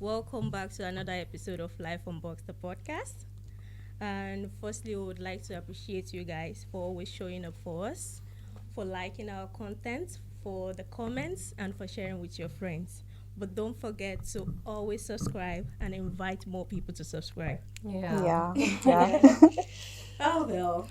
Welcome back to another episode of Life Unboxed, the podcast. And firstly, we would like to appreciate you guys for always showing up for us, for liking our content, for the comments, and for sharing with your friends. But don't forget to always subscribe and invite more people to subscribe. Yeah. Oh, well.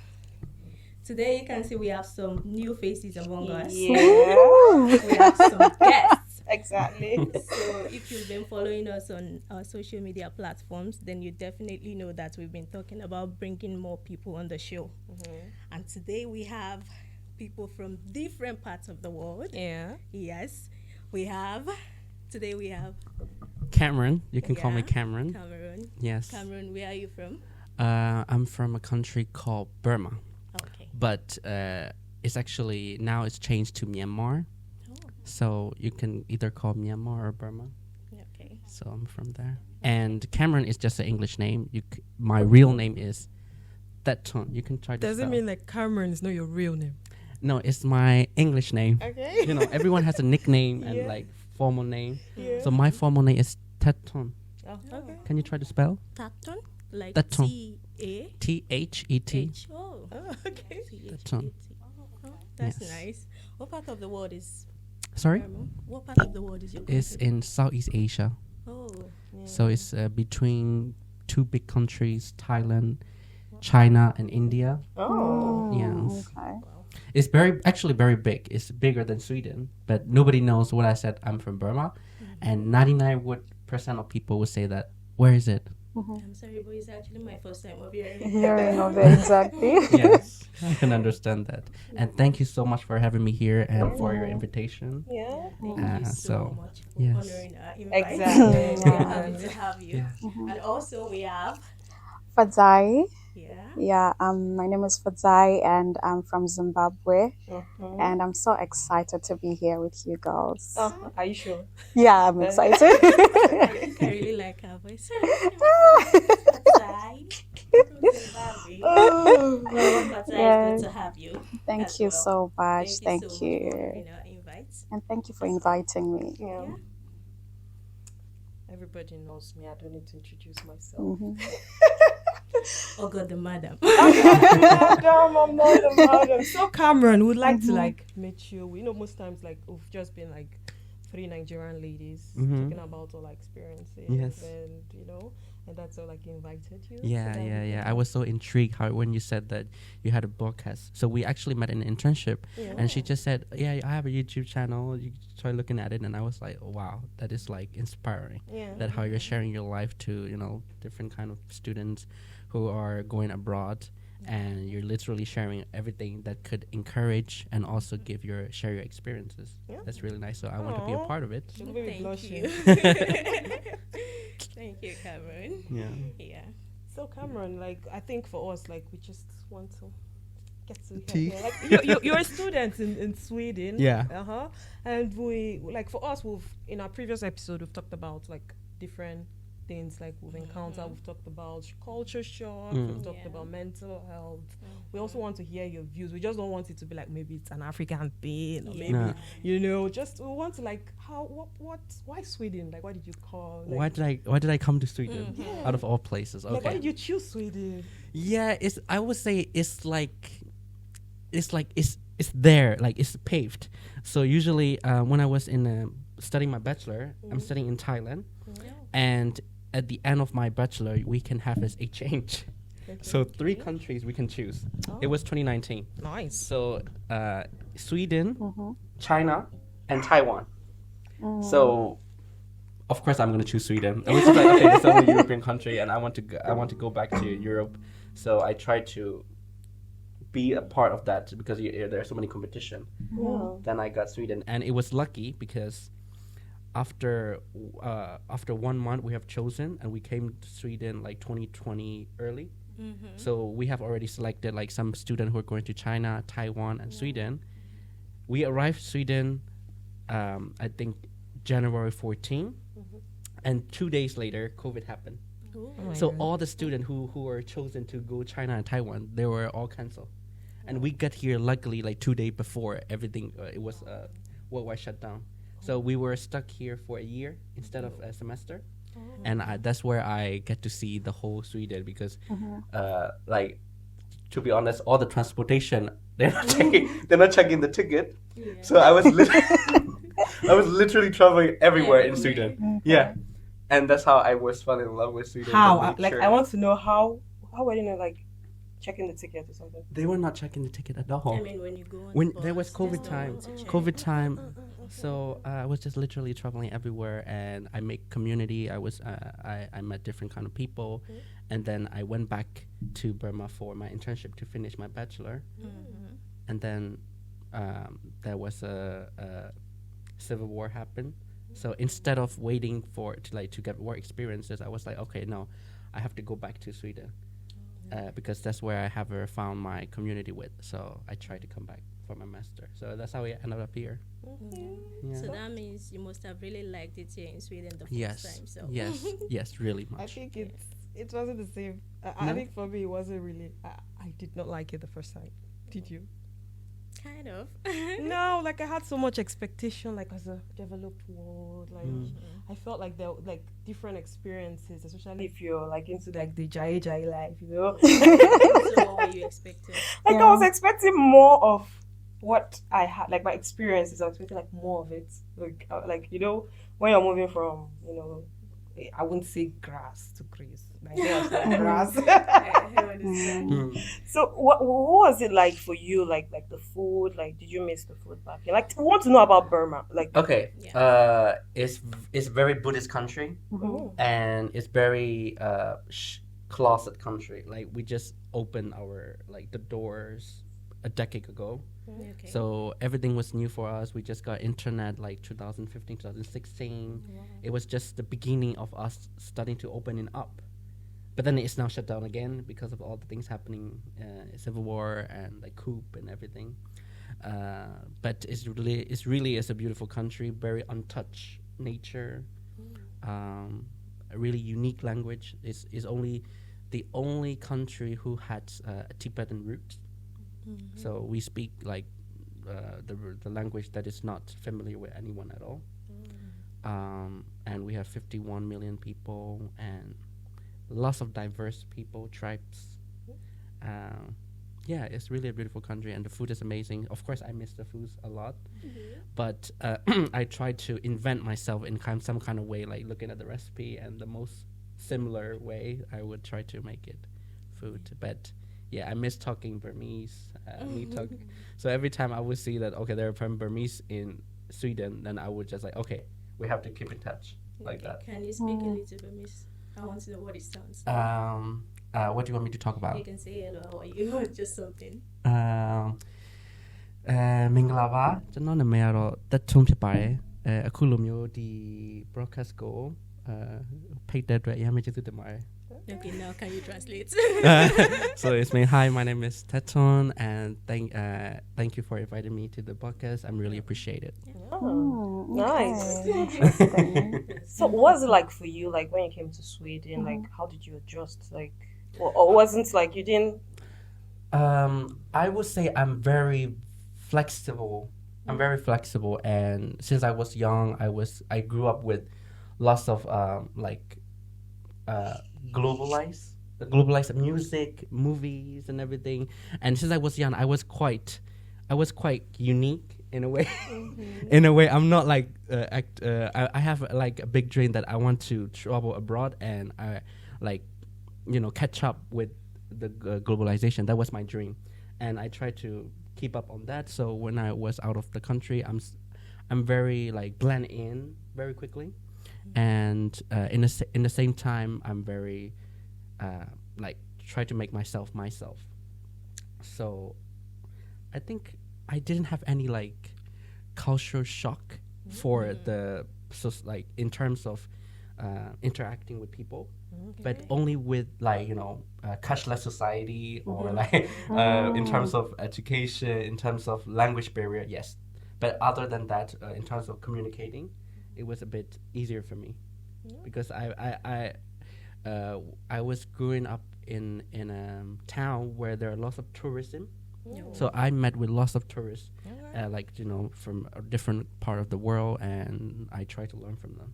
Today, you can see we have some new faces among us. Yeah. We have some guests. Exactly. So if you've been following us on our social media platforms, then you definitely know that we've been talking about bringing more people on the show. And today we have people from different parts of the world. Yeah. Yes. Today we have Cameronn. You can call me Cameronn. Cameronn. Yes. Cameronn, where are you from? I'm from a country called Burma, Okay. but now it's changed to Myanmar. Oh, So you can either call Myanmar or Burma. okay. So I'm from there. And Cameronn is just an English name. My real name is Thatton. You can try to Does it spell. mean like Cameron is not your real name? No, it's my English name. Okay. You know, everyone has a nickname and Yeah. like formal name. Yeah. So my formal name is Thatton. Oh, okay. Can you try to spell? Tatton? Like Tatton. T-A? T-H-E-T. H. Oh. Oh, okay. Tatton. Oh, that's Yes. nice. What part of the world is Sorry? Burma? What part of the world is your It's country? in Southeast Asia. Oh, So it's between two big countries, Thailand, China, and India. Oh. Yes. Okay. It's actually very big. It's bigger than Sweden, but nobody knows what I said. I'm from Burma, and 99% of people would say that. Where is it? I'm sorry, but it's actually my first time of hearing. Hearing of it, exactly. Yes, I can understand that. And thank you so much for having me here and for your invitation. Yeah. Thank you so so, much for yes. honoring our invite. Exactly. We are happy to have you. Yeah. And also we have, Fadzai. yeah, Yeah, my name is Fadzai and I'm from Zimbabwe. And I'm so excited to be here with you girls. Oh, are you sure? Yeah, I'm excited. I really like her voice. Fatai. Oh, Fatai, it's good to have you. Thank as you well. so much. Thank so much you. for honoring our invite. And thank you for inviting me. Yeah. Yeah. Everybody knows me. I don't need to introduce myself. Mhm. Oh God, the madam. Madam, I'm not a madam. So Cameron would like to like meet you. You know, most times like we've just been like three Nigerian ladies talking about our experiences, Yes. and and that's all like invited you. Yeah. I was so intrigued when you said that you had a podcast. So we actually met in an internship, and she just said, "Yeah, I have a YouTube channel. You try looking at it." And I was like, oh, "Wow, that is like inspiring. Yeah. That how you're sharing your life to different kind of students who are going abroad." And you're literally sharing everything that could encourage and also share your experiences. Yeah. That's really nice. So I want to be a Aw. part of it. She'll be Thank blushing. you. Thank you, Cameron. Yeah. Yeah. So Cameron, like I think for us, like we just want to get to Tea. hear. Like, You're a student in Sweden. Yeah. And we like for us, we've in our previous episode we've talked about like different things like we've encountered. We've talked about culture shock. We've talked Yeah. about mental health. We also want to hear your views. We just don't want it to be like maybe it's an African thing or maybe No. just we want to like why Sweden? Like why did you call? Like, Why did I come to Sweden out of all places? like why Okay. did you choose Sweden? Yeah, I would say it's there, like it's paved. So usually when I was studying my bachelor, I'm studying in Thailand, and at the end of my bachelor, we can have this exchange. So 3 countries we can choose. It was 2019. Nice. So Sweden, China, and Taiwan. So of course I'm gonna choose Sweden. I was just like, okay, it's the only European country, and I want to go back to Europe. So I tried to be a part of that because there's so many competition. Yeah. Then I got Sweden, and it was lucky because after 1 month we have chosen, and we came to Sweden like 2020 early. So we have already selected like some students who are going to China, Taiwan, and Sweden. We arrived Sweden, I think January 14, and 2 days later, COVID happened. So all the students who were chosen to go China and Taiwan, they were all canceled. And we got here luckily like 2 days before everything. It was worldwide shut down. So we were stuck here for a year instead of a semester. and that's where I get to see the whole Sweden because, like, to be honest, all the transportation they're not checking the ticket. Yeah. So I was literally traveling everywhere in Sweden. Yeah, and that's how I was falling in love with Sweden. How? Like, I want to know how were you like checking the ticket or something? They were not checking the ticket at all. I mean, when you go on When the bus, there was there's COVID no time, one to check. COVID time. So I was just literally traveling everywhere, and I make community. I met different kind of people, and then I went back to Burma for my internship to finish my bachelor, and then there was a civil war happened. So instead of waiting for it to get work experiences, I was like, okay, no, I have to go back to Sweden. Because that's where I have found my community with. So I tried to come back for my master. So that's how I ended up here. Yeah. So that means you must have really liked it here in Sweden the Yes. first time. So Yes, really I much. think it wasn't the same. I No? think for me it wasn't really. I did not like it the first time. Did you? kind of. No, like I had so much expectation, like as a developed world. Like I felt like there were like different experiences, especially if you're like into like the jai life, you know. So what were you expecting? Like I was expecting more of what I had, like my experiences. I was expecting like more of it, like you know, when you're moving from, you know, I wouldn't say grass to grace. Like there was like grass. I understand. So what was it like for you? Like the food. Like did you miss the food back? Like I want to know about Burma. Like Okay. Yeah. It's very Buddhist country, Mhm. and it's very closet country. Like we just opened our the doors a decade ago. Okay. So everything was new for us. We just got internet like 2015, 2016. It was just the beginning of us starting to opening up. But then it's now shut down again because of all the things happening, civil war and like coup and everything. But it's really is a beautiful country, very untouched nature, a really unique language. Is only the only country who had a Tibetan root. So we speak like the language that is not familiar with anyone at all. And we have 51 million people and lots of diverse people, tribes. Yeah, it's really a beautiful country and the food is amazing. Of course, I miss the food a lot, but I try to invent myself in some kind of way, like looking at the recipe and the most similar way I would try to make it food. But yeah, I miss talking Burmese. So every time I would see that, okay, there are from Burmese in Sweden, then I would just like, okay, we have to keep in touch like that. Can you speak a little Burmese? I want to know what it sounds like. What do you want me to talk You about? can say hello, how are you, or just something. မင်္ဂလာပါကျွန်တော်နာမည်ကတော့တက်ထွန်းဖြစ်ပါတယ်အခုလိုမျိုးဒီ broadcast ကိုဖိတ်တဲ့အတွက်အများကြီးကျေးဇူးတင်ပါတယ် Okay, now can you translate? So it's me. Hi, my name is Teton, and thank you for inviting me to the podcast. I'm really appreciate it. Nice. Interesting. So what was it like for you? Like when you came to Sweden, like how did you adjust? Like, or wasn't like you didn't? I would say I'm very flexible. I'm very flexible, and since I was young, I grew up with lots of globalized music, movies, and everything. And since I was young, I was quite unique in a way. In a way, I'm not like I have like a big dream that I want to travel abroad and catch up with the globalization. That was my dream, and I tried to keep up on that. So when I was out of the country, I'm very like blend in very quickly, and in the same time, I'm very try to make myself. So I think I didn't have any like cultural shock for in terms of interacting with people, but only with cashless society or in terms of education, in terms of language barrier, yes. But other than that, in terms of communicating, it was a bit easier for me because I was growing up in a town where there are lots of tourism. So I met with lots of tourists, from a different part of the world, and I try to learn from them.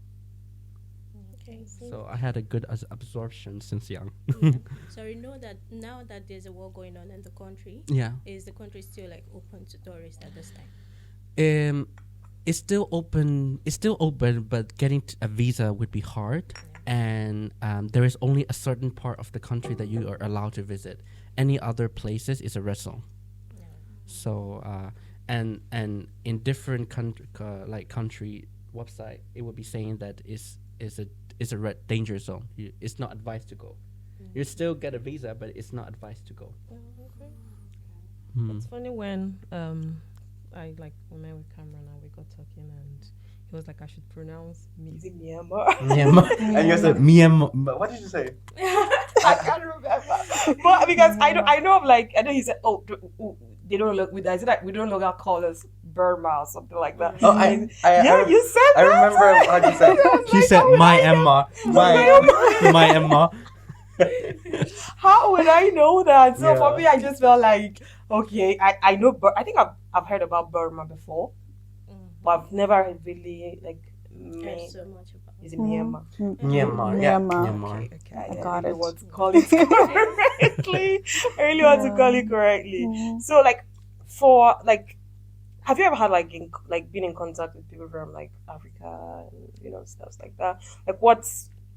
Okay. So I had a good absorption since young. So you know that now that there's a war going on in the country, Yeah. is the country still like open to tourists at this time? It's still open. It's still open, but getting a visa would be hard. And there is only a certain part of the country that you are allowed to visit. Any other places is a red zone. So and in different country website, it would be saying that is a red danger zone. It's not advised to go. You still get a visa, but it's not advised to go. It's funny when I like met with Cameronn and we got talking and he was like I should pronounce Is me. it Myanmar? Myanmar. And you said Myanmar. What did you say? I can't remember. But because I know of like I know he said they don't look with I said like we don't look at colors Burma or something like that. Oh, you said I that. remember how you said. He said my Emma, my Emma. How would I know that? So for Yeah. me, I just felt like okay, I know. I think I've heard about Burma before, but I've never really like. Heard so much about Is it Myanmar? Myanmar. Yeah. Myanmar. Myanmar. Okay, I I got really it. want to call it correctly. I really want to call it correctly. So like, for like, have you ever had like been in contact with people from like Africa and stuff like that? Like, what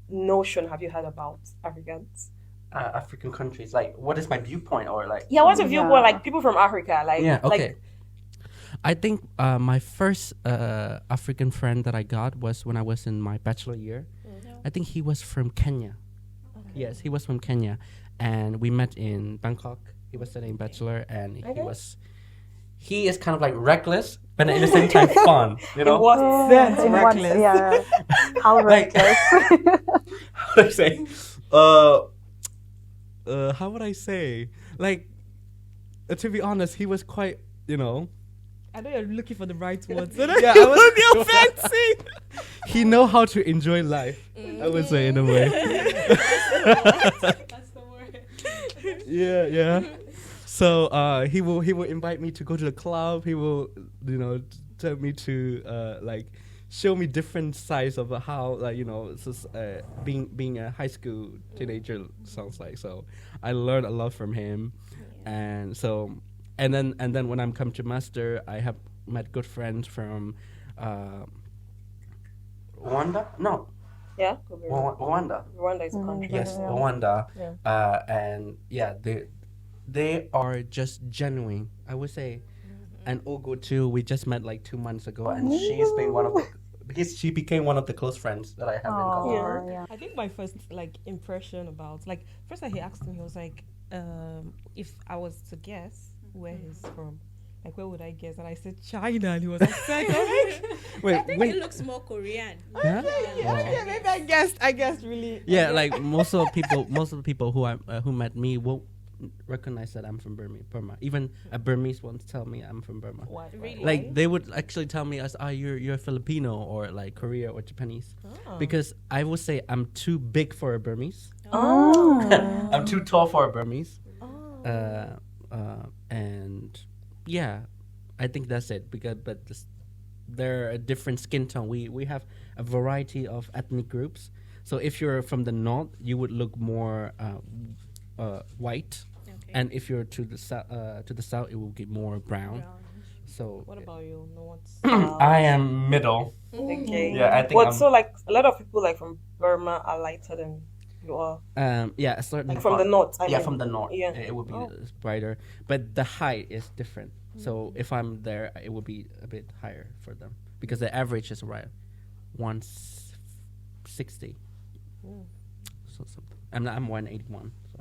notion have you had about Africans? African countries. Like, what is my viewpoint or like? Yeah, what's your viewpoint? Yeah. Like people from Africa, like Yeah. Okay. like I think my first African friend that I got was when I was in my bachelor year. I think he was from Kenya. Yes, he was from Kenya, and we met in Bangkok. He was studying bachelor, and he is kind of like reckless, but at the same time fun. You know, in what sense In what, reckless? yeah. How Like- reckless. how would I say? How would I say? Like, to be honest, he was quite, I know you're looking for the right words. Yeah, I was fancy. He know how to enjoy life. I would say in a way. That's the word. Yeah. So he will invite me to go to the club. He will tell me to show me different sides of how being a high school teenager sounds like. So I learned a lot from him, and so. And then when I'm come to master, I have met good friends from Rwanda. No, Yeah, Rwanda. Rwanda is a country. Yes, Yeah. Rwanda. Yeah. And yeah, they are just genuine. I would say, and Ogo too. We just met like 2 months ago, and she's been because she became one of the close friends that I have in Vancouver. Yeah. I think my first impression about first he asked me, he was like, if I was to guess where he's from, like where would I guess? And I said China, and he was like, Wait, I think it looks more Korean. yeah? yeah, maybe I guessed really. Yeah, like most of the people who met me won't recognize that I'm from Burma. Even a Burmese won't tell me I'm from Burma. Why? Really? Like they would actually tell me as you're Filipino or like Korea or Japanese, because I would say I'm too big for a Burmese. Oh. I'm too tall for a Burmese. And yeah, I think that's it. There are a different skin tone. We have a variety of ethnic groups. So if you're from the north, you would look more white, Okay. and if you're to the south, it will get more brown. So What about you? No one's. I am middle. Okay. Yeah, I think What? I'm- So like a lot of people like from Burma are lighter than you are. Yeah, a certain Like from part. the north. I Yeah, mean. from the north. Yeah. It would be brighter, but the height is different. So if I'm there, it would be a bit higher for them because the average is around 160. So something. I'm 181. So.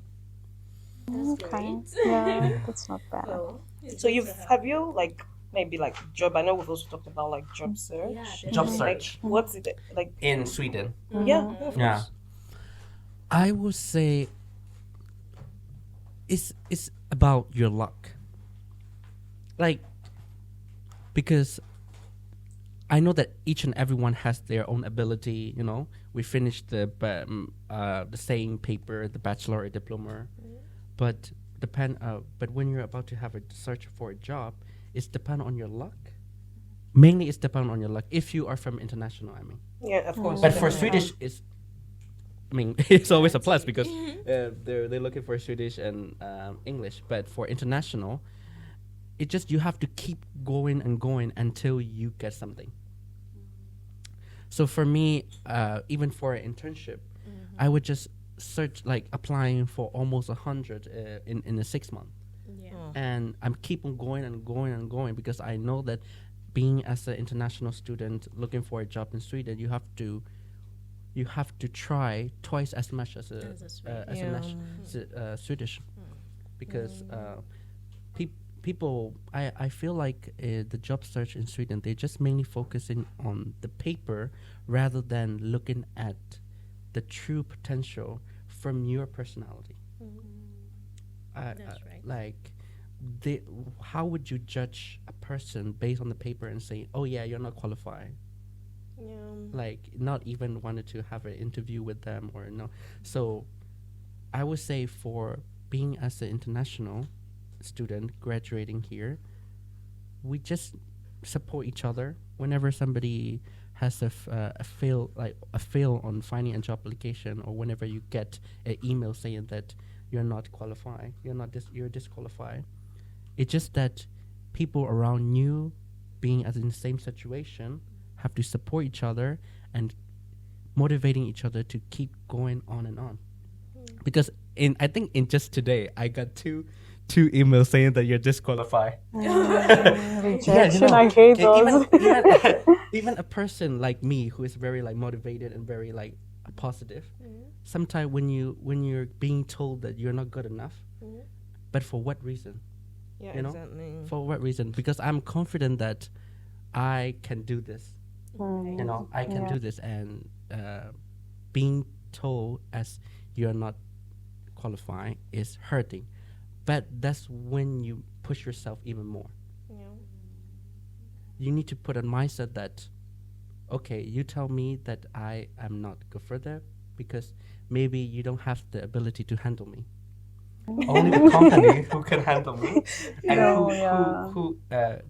That's Okay. great. Yeah, that's not bad. So have you like maybe like job? I know we've also talked about like job search. Yeah, Job Like, search what's it like? in Sweden. Yeah. Of Yeah. course. I would say it's about your luck. Like, because I know that each and everyone has their own ability. We finished the same paper, the bachelor or diploma, but But when you're about to have a search for a job, it's depend on your luck. Mainly, it's depend on your luck. If you are from international, I mean. Yeah, of course. But for definitely. Swedish, I mean, it's always a plus because they're looking for Swedish and English. But for international, it just you have to keep going and going until you get something. So for me, even for an internship, I would just search like applying for almost 100 in a 6 month, Yeah. and I'm keep on going and going and going because I know that being as an international student looking for a job in Sweden, you have to try twice as much as a Swedish, because people I feel like the job search in Sweden, they're just mainly focusing on the paper rather than looking at the true potential from your personality. That's right. Like how would you judge a person based on the paper and say, oh yeah, you're not qualified? Like not even wanted to have an interview with them or no. So I would say for being as an international student graduating here, we just support each other whenever somebody has a fail on finding a job application, or whenever you get an email saying that you're not qualified, you're disqualified. It's just that people around you being in the same situation have to support each other and motivating each other to keep going on and on. Because I think in just today I got two emails saying that you're disqualified. Rejection, I hate those. Even a person like me who is very like motivated and very like positive, sometimes when you're being told that you're not good enough, but for what reason? Yeah, You know? exactly. For what reason? Because I'm confident that I can do this. You know, I can do this, and being told as you're not qualified is hurting. But that's when you push yourself even more. You need to put a mindset that, okay, you tell me that I am not good for that because maybe you don't have the ability to handle me. Only the company who can handle me and who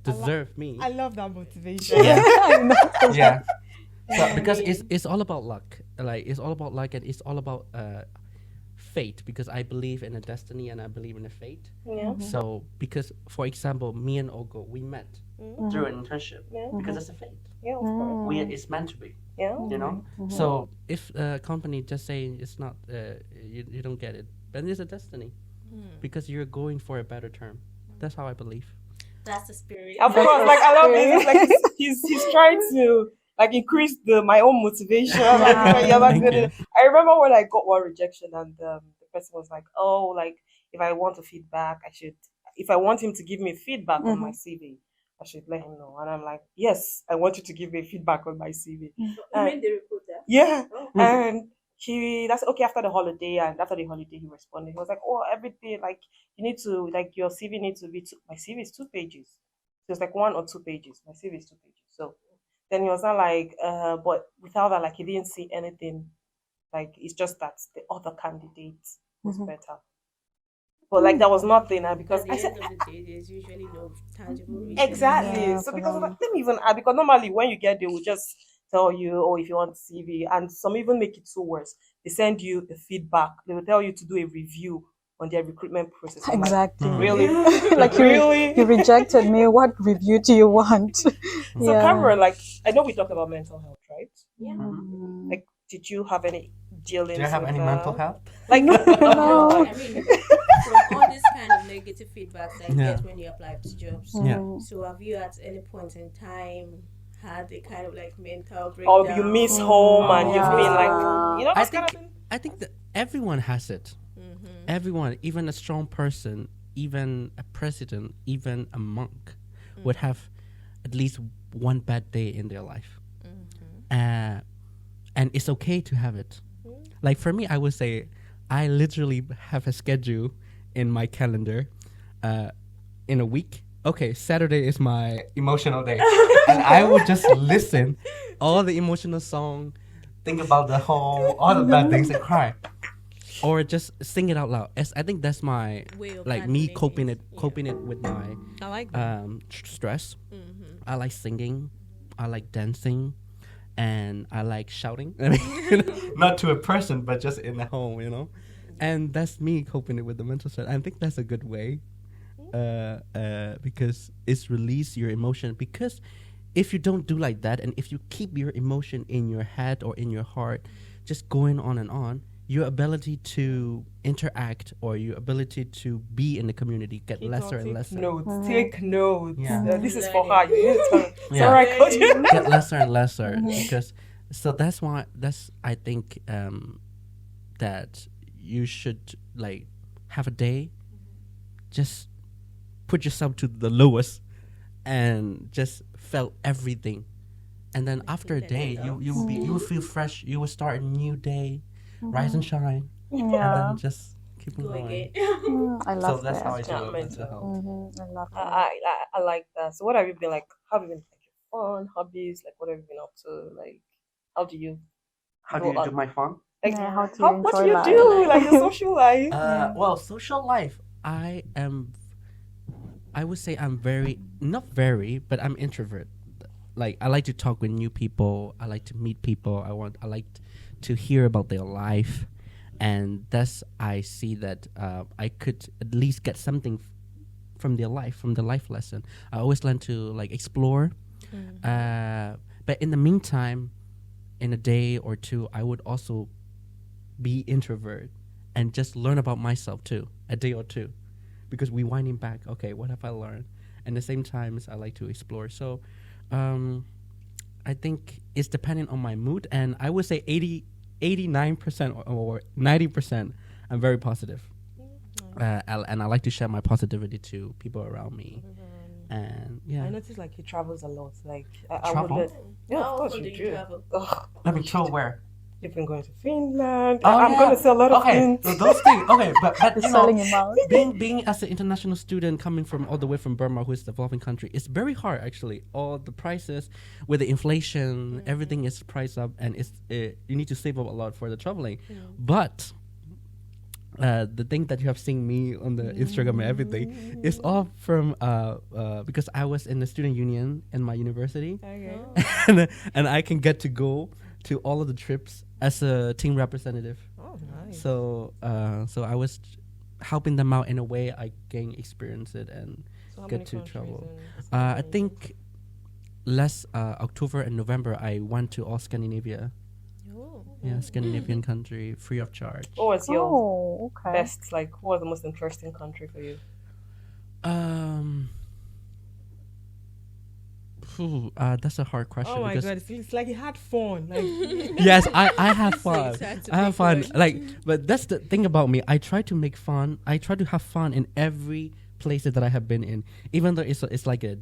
deserve me. I love that motivation. Yeah. So because it's all about luck. Like it's all about luck, and it's all about fate, because I believe in a destiny and I believe in a fate. So because, for example, me and Ogo, we met through an internship because it's a fate. Of course. It's meant to be. Yeah. You know. So if a company just saying it's not, you don't get it, then it's a destiny, because you're going for a better term. That's how I believe. That's the spirit. Of course, like I love it. It's like he's trying to like increase my own motivation. Like, you're not good enough. I remember when I got one rejection, and the person was like, "Oh, like if I want a feedback, if I want him to give me feedback on my CV, I should let him know." And I'm like, "Yes, I want you to give me feedback on my CV." You mean the recruiter? Yeah, and that's okay. After the holiday, he responded. He was like, "Oh, every day, like you need to, like your CV needs to be my CV is 2 pages. So it's like 1 or 2 pages. My CV is 2 pages." So then he was not like, but without that, like he didn't see anything. Like it's just that the other candidate was better. But like that was nothing, because At the end of the day, there's usually no tangible reason. exactly. Yeah, So for because them. let me even add, because normally when you get there, we'll just tell you, oh, if you want CV, and some even make it so worse. They send you the feedback. They will tell you to do a review on their recruitment process. I'm Exactly. like, really? Like really? you rejected me. What review do you want? So Cameronn, like I know we talked about mental health, right? Yeah. Like, did you have any dealings? Do you have with, any mental health? Like, I mean, from all this kind of negative feedback that you Yeah. get when you apply to jobs. Yeah. So have you at any point in time had a kind of like mental breakdown? or you miss home and you've been like, I this kind of think thing? I think that everyone has it. Everyone, even a strong person, even a president, even a monk, would have at least one bad day in their life. And it's okay to have it. Like for me, I would say I literally have a schedule in my calendar in a week. Okay, Saturday is my emotional day. And I would just listen all the emotional song, think about all the bad things and cry. Or just sing it out loud. I think that's my Way of like me handling coping it with my I like that. stress. I like singing. I like dancing, and I like shouting. I mean, not to a person, but just in the home, you know. And that's me coping it with the mental stress. I think that's a good way, because it's release your emotion. Because if you don't do like that, and if you keep your emotion in your head or in your heart, just going on and on, your ability to interact or your ability to be in the community get lesser and lesser. Take notes. Yeah. This is for her. You need to tell her. It's Yeah. all right, coach. Get lesser and lesser because so that's why I think that you should like have a day, just put yourself to the lowest and just felt everything, and then after a day you will feel fresh. You will start a new day, rise and shine, and then just keep on going. I love So that's that. how I do it mental health. I love that. I like that. So what have you been like? How have you been like fun hobbies? Like what have you been up to? Like how do you? How do you do my fun? Like, Yeah, how do you what do enjoy you life? do? Like your social life? Well, social life. I would say I'm not very, but I'm introvert. Like I like to talk with new people. I like to meet people. I like to hear about their life, and thus I see that I could at least get something from their life, from the life lesson. I always learn to like explore, but in the meantime, in a day or two, I would also be introvert and just learn about myself too, a day or two, because we winding back. Okay, what have I learned? And the same times I like to explore. So, I think it's depending on my mood, and I would say 89% or 90%. I'm very positive, and I like to share my positivity to people around me. And yeah, I noticed like he travels a lot. Like Travel? Yeah, How of course often you do do. you travel? let me tell where. You've been going to Finland. Oh, I'm yeah. going to say a lot of Okay, things. so those things. Okay, but You're you know, selling him out. being as an international student coming from all the way from Burma, who is a developing country, it's very hard actually. All the prices with the inflation, everything is priced up, and you need to save up a lot for the traveling. But the thing that you have seen me on the Instagram and everything is all from because I was in the student union in my university, Okay. and I can get to go to all of the trips as a team representative. Oh, nice. So I was helping them out in a way I can experience it and So how get many to countries travel. in I think last October and November I went to all Scandinavia. Oh. Yeah, Scandinavian country, free of charge. What was your Oh, okay. best? Like, what was the most interesting country for you? That's a hard question. Oh my because god, it's like he had fun. Like yes, I have fun. Sad to I have be fun. good. Like, but that's the thing about me. I try to make fun. I try to have fun in every place that I have been in, even though it's like a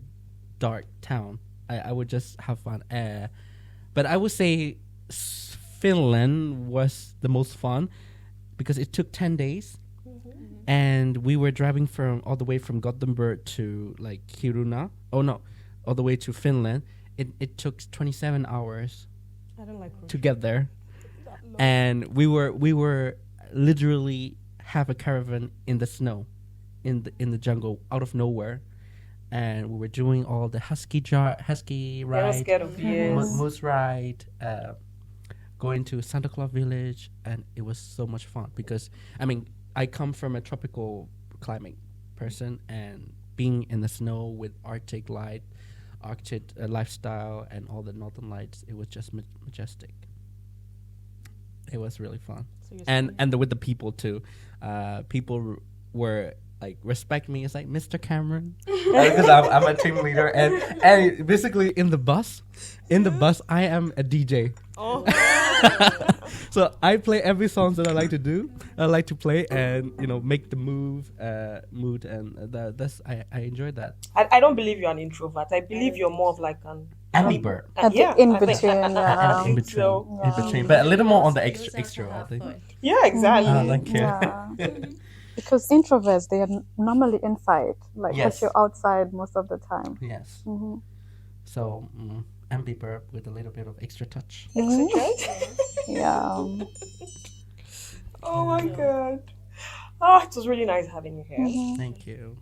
dark town. I would just have fun. But I would say Finland was the most fun because it took 10 days, and we were driving from all the way from Gothenburg to like Kiruna. Oh no, all the way to Finland. It took 27 hours I don't like to get there, and we were literally have a caravan in the snow, in the jungle, out of nowhere, and we were doing all the husky I was ride, scared of bears. moose ride, going to Santa Claus village, and it was so much fun because I mean I come from a tropical climate person, and being in the snow with Arctic lifestyle and all the northern lights, it was just majestic. It was really fun, So you're and with the people too. People were like respect me. It's like Mr. Cameronn, because I'm a team leader, and basically in the bus I am a DJ. Oh. So I play every song that I like to do. I like to play and make the mood, and that's I enjoy that. I don't believe you're an introvert. I believe you're more of like an Ambivert. In I think- between, yeah. In between, so. in between, but a little more on the Those are extra. to I have think. fun. Yeah, exactly. Thank you. Yeah. Because introverts, they are normally inside, like Yes. but you're outside most of the time. Yes. Hmm So ambivert with a little bit of extra touch. Yeah. Oh my god. Ah, it was really nice having you here. Thank you.